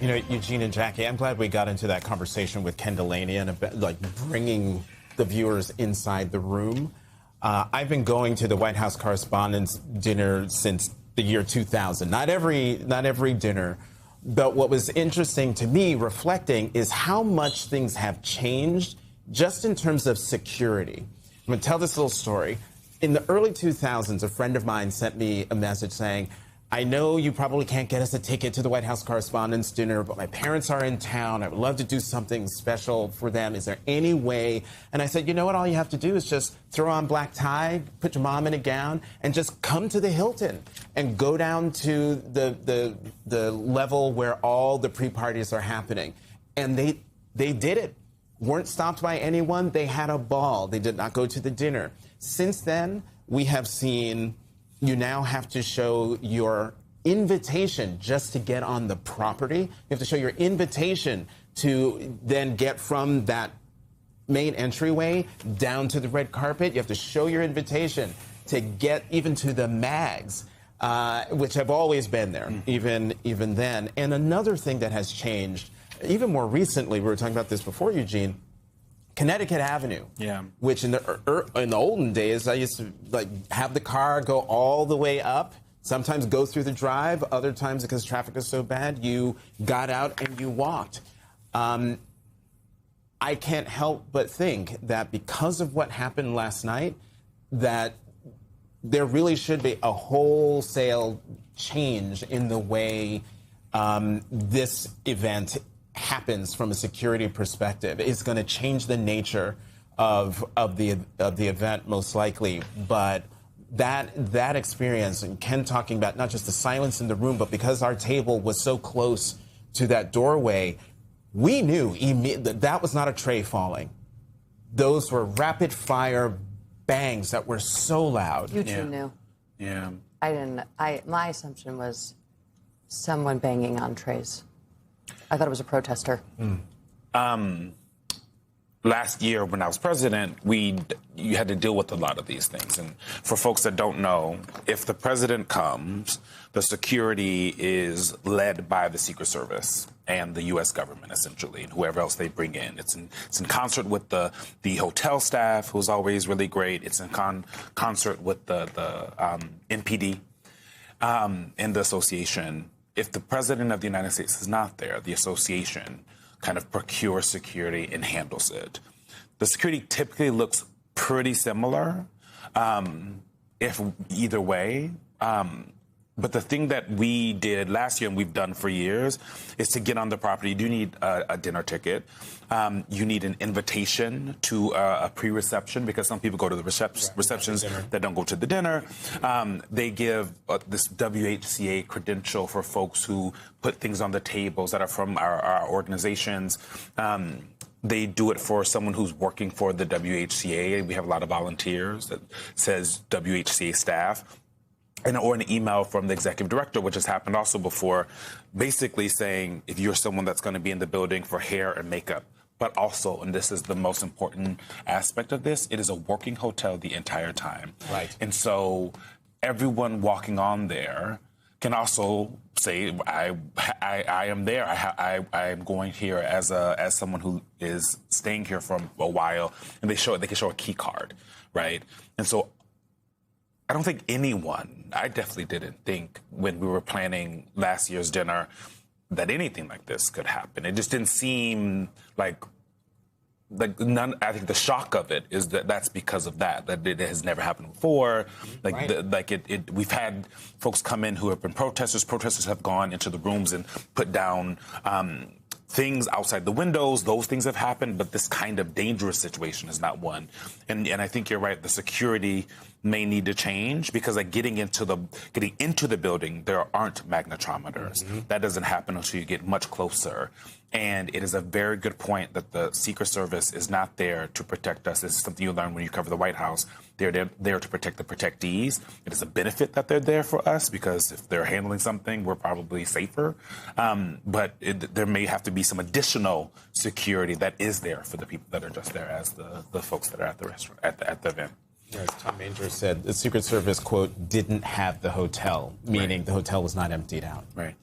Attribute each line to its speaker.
Speaker 1: You know, Eugene and Jackie, I'm glad we got into that conversation with Ken Delaney and like bringing the viewers inside the room. I've been going to the White House Correspondents' Dinner since the year 2000. Not every dinner, but what was interesting to me reflecting is how much things have changed just in terms of security. I'm going to tell this little story. In the early 2000s, a friend of mine sent me a message saying, I know you probably can't get us a ticket to the White House Correspondents' Dinner, but my parents are in town. I would love to do something special for them. Is there any way? And I said, you know what? All you have to do is just throw on black tie, put your mom in a gown, and just come to the Hilton and go down to the level where all the pre-parties are happening. And they did it. Weren't stopped by anyone. They had a ball. They did not go to the dinner. Since then, we have seen you now have to show your invitation just to get on the property. You have to show your invitation to then get from that main entryway down to the red carpet. You have to show your invitation to get even to the mags, which have always been there, even then. And another thing that has changed, even more recently, we were talking about this before, Eugene, Connecticut Avenue, which in the olden days, I used to like have the car go all the way up, sometimes go through the drive, other times because traffic is so bad, you got out and you walked. I can't help but think that because of what happened last night, that there really should be a wholesale change in the way this event happens from a security perspective. It's going to change the nature of the event most likely, but that experience, and Ken talking about not just the silence in the room, but because our table was so close to that doorway, we knew that was not a tray falling. Those were rapid fire bangs that were so loud.
Speaker 2: You two knew.
Speaker 3: Yeah.
Speaker 2: I didn't. My assumption was someone banging on trays. I thought it was a protester.
Speaker 3: Last year, when I was president, you had to deal with a lot of these things. And for folks that don't know, if the president comes, the security is led by the Secret Service and the U.S. government, essentially, and whoever else they bring in. It's in concert with the hotel staff, who's always really great. It's in concert with the NPD and the association. If the president of the United States is not there, the association kind of procures security and handles it. The security typically looks pretty similar, if either way. But the thing that we did last year and we've done for years is to get on the property. You do need a dinner ticket. You need an invitation to a pre-reception because some people go to the receptions that don't go to the dinner. They give this WHCA credential for folks who put things on the tables that are from our organizations. They do it for someone who's working for the WHCA. We have a lot of volunteers that says WHCA staff. Or an email from the executive director, which has happened also before, basically saying if you're someone that's going to be in the building for hair and makeup, but also, and this is the most important aspect of this, it is a working hotel the entire time.
Speaker 1: Right.
Speaker 3: And so everyone walking on there can also say, I am there. I am going here as someone who is staying here for a while, and they can show a key card, right? And so I don't think I definitely didn't think when we were planning last year's dinner that anything like this could happen. It just didn't seem like none. I think the shock of it is that's because of that it has never happened before. We've had folks come in who have been protesters. Protesters have gone into the rooms and put down things outside the windows. Those things have happened, but this kind of dangerous situation is not one. And I think you're right. The security may need to change because getting into the building, there aren't magnetometers. That doesn't happen until you get much closer. And it is a very good point that the Secret Service is not there to protect us. This is something you learn when you cover the White House. They're there to protect the protectees. It is a benefit that they're there for us because if they're handling something, we're probably safer. But there may have to be some additional security that is there for the people that are just there as the folks that are at the restaurant, at the event.
Speaker 1: As Tom Manger said, the Secret Service, quote, didn't have the hotel, meaning the hotel was not emptied out.
Speaker 3: Right.